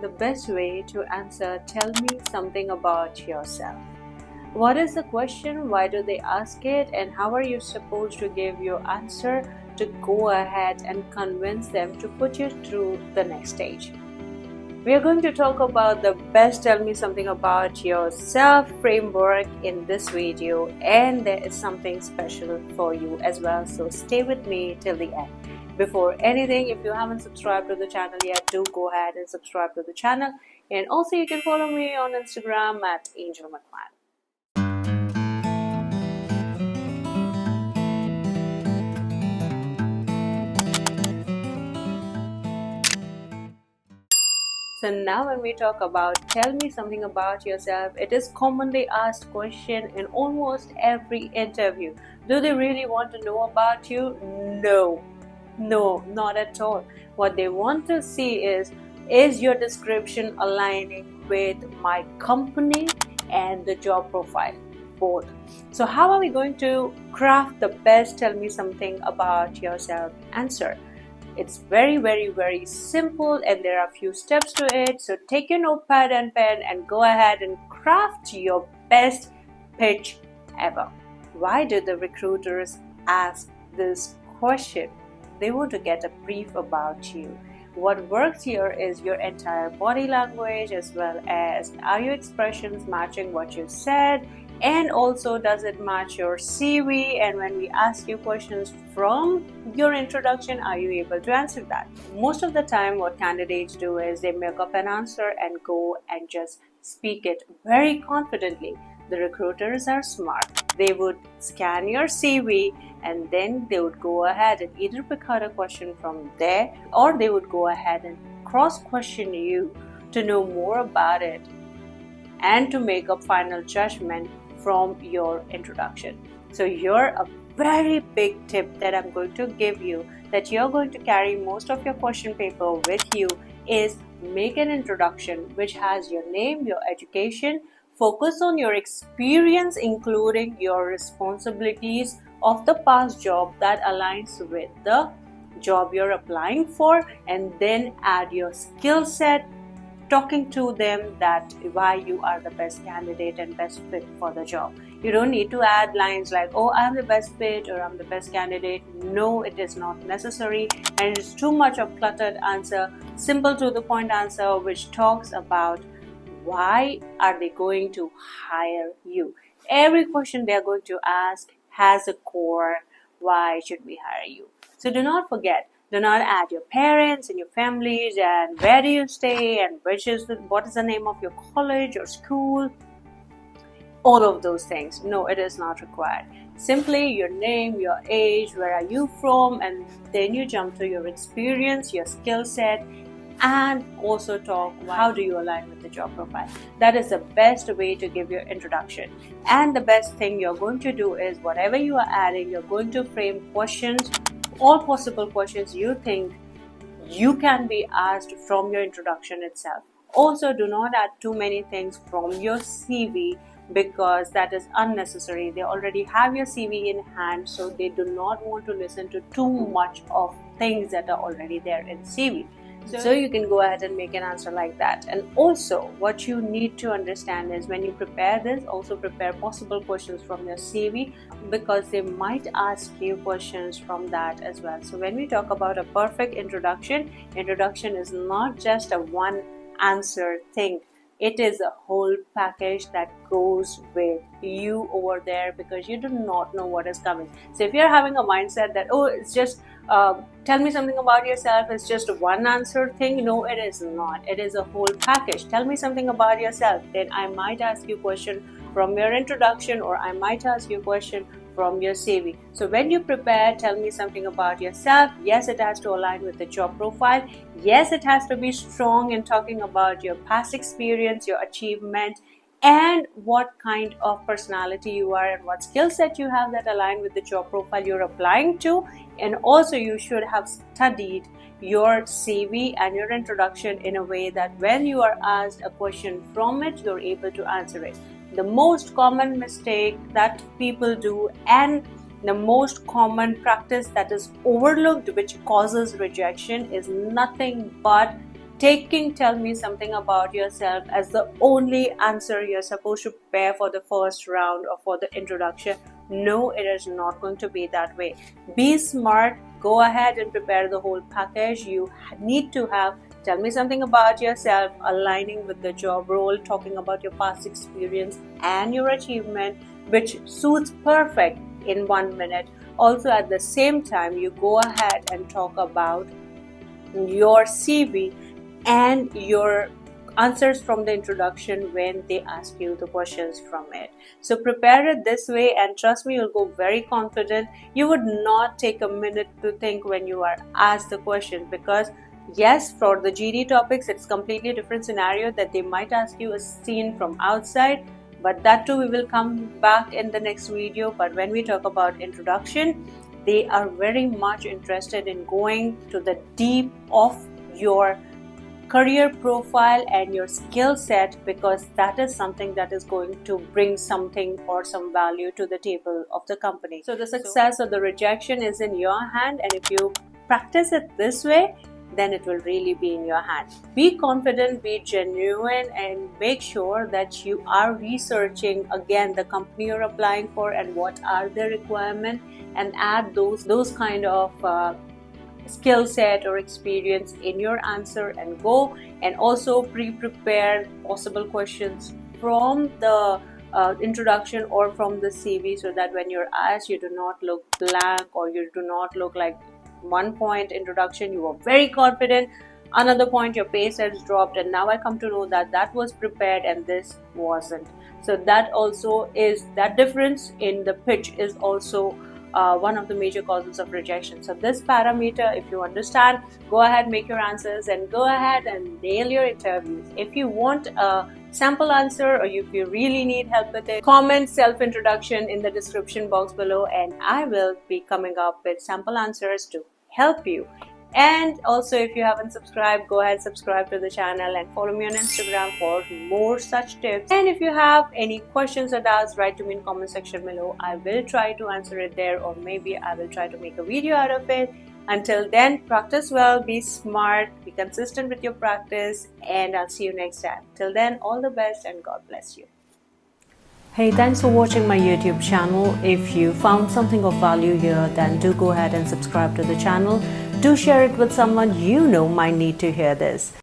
the best way to answer tell me something about yourself. What is the question? Why do they ask it? And how are you supposed to give your answer to go ahead and convince them to put you through the next stage? We are going to talk about the best tell me something about yourself framework in this video, and there is something special for you as well, so stay with me till the end. Before anything, if you haven't subscribed to the channel yet, do go ahead and subscribe to the channel, and also you can follow me on Instagram at Angel McMahon. So now when we talk about tell me something about yourself, it is commonly asked question in almost every interview. Do they really want to know about you? No, not at all. What they want to see is your description aligning with my company and the job profile? Both. So how are we going to craft the best tell me something about yourself answer? It's very simple, and there are a few steps to it. So take your notepad and pen and go ahead and craft your best pitch ever. Why do the recruiters ask this question? They want to get a brief about you. What works here is your entire body language, as well as are your expressions matching what you said, and also does it match your CV, and when we ask you questions from your introduction, are you able to answer that? Most of the time what candidates do is they make up an answer and go and just speak it very confidently. The recruiters are smart. They would scan your CV and then they would go ahead and either pick out a question from there, or they would go ahead and cross-question you to know more about it and to make a final judgment from your introduction. So here a very big tip that I'm going to give you, that you're going to carry most of your question paper with you, is make an introduction which has your name, your education, focus on your experience including your responsibilities of the past job that aligns with the job you're applying for, and then add your skill set, talking to them that why you are the best candidate and best fit for the job. You don't need to add lines like, oh, I'm the best fit or I'm the best candidate. No, it is not necessary, and it's too much of cluttered answer. Simple to the point answer which talks about why are they going to hire you. Every question they are going to ask has a core, why should we hire you? So do not forget, do not add your parents and your families and where do you stay and what is the name of your college or school, all of those things. No, it is not required. Simply your name, your age, where are you from, and then you jump to your experience, your skill set, and also talk how do you align with the job profile. That is the best way to give your introduction. And the best thing you're going to do is whatever you are adding, you're going to frame questions, all possible questions you think you can be asked from your introduction itself. Also, do not add too many things from your CV because that is unnecessary. They already have your CV in hand, so they do not want to listen to too much of things that are already there in CV. So you can go ahead and make an answer like that. And also what you need to understand is when you prepare this, also prepare possible questions from your CV because they might ask you questions from that as well. So when we talk about a perfect introduction is not just a one answer thing. It is a whole package that goes with you over there because you do not know what is coming. So if you're having a mindset that, oh, it's just tell me something about yourself, it's just a one answer thing. No, it is not. It is a whole package. Tell me something about yourself. Then I might ask you a question from your introduction, or I might ask you a question from your CV. So when you prepare, tell me something about yourself. Yes, it has to align with the job profile. Yes, it has to be strong in talking about your past experience, your achievement, and what kind of personality you are and what skill set you have that align with the job profile you're applying to. And also you should have studied your CV and your introduction in a way that when you are asked a question from it, you're able to answer it. The most common mistake that people do and the most common practice that is overlooked which causes rejection is nothing but taking tell me something about yourself as the only answer you're supposed to prepare for the first round or for the introduction. No, it is not going to be that way. Be smart. Go ahead and prepare the whole package. You need to have tell me something about yourself, aligning with the job role, talking about your past experience and your achievement, which suits perfect in 1 minute. Also, at the same time, you go ahead and talk about your CV and your answers from the introduction when they ask you the questions from it. So prepare it this way, and trust me, you'll go very confident. You would not take a minute to think when you are asked the question, because yes, for the GD topics, it's completely different scenario that they might ask you a scene from outside, but that too we will come back in the next video. But when we talk about introduction, they are very much interested in going to the deep of your career profile and your skill set, because that is something that is going to bring something or some value to the table of the company. So the success or the rejection is in your hand, and if you practice it this way, then it will really be in your hand. Be confident, be genuine, and make sure that you are researching again the company you're applying for and what are their requirements, and add those kind of skill set or experience in your answer and go. And also pre-prepare possible questions from the introduction or from the CV, so that when you're asked, you do not look blank, or you do not look like one point introduction you were very confident, another point your pace has dropped, and now I come to know that that was prepared and this wasn't. So that also is, that difference in the pitch is also one of the major causes of rejection. So this parameter, if you understand, go ahead, make your answers, and go ahead and nail your interviews. If you want a sample answer, or if you really need help with it, comment self-introduction in the description box below, and I will be coming up with sample answers to help you. And also, if you haven't subscribed, go ahead, subscribe to the channel and follow me on Instagram for more such tips. And if you have any questions or doubts, write to me in comment section below. I will try to answer it there, or maybe I will try to make a video out of it. Until then, practice well, be smart, be consistent with your practice, and I'll see you next time. Till then, all the best and God bless you. Hey, thanks for watching my YouTube channel. If you found something of value here, then do go ahead and subscribe to the channel. Do share it with someone you know might need to hear this.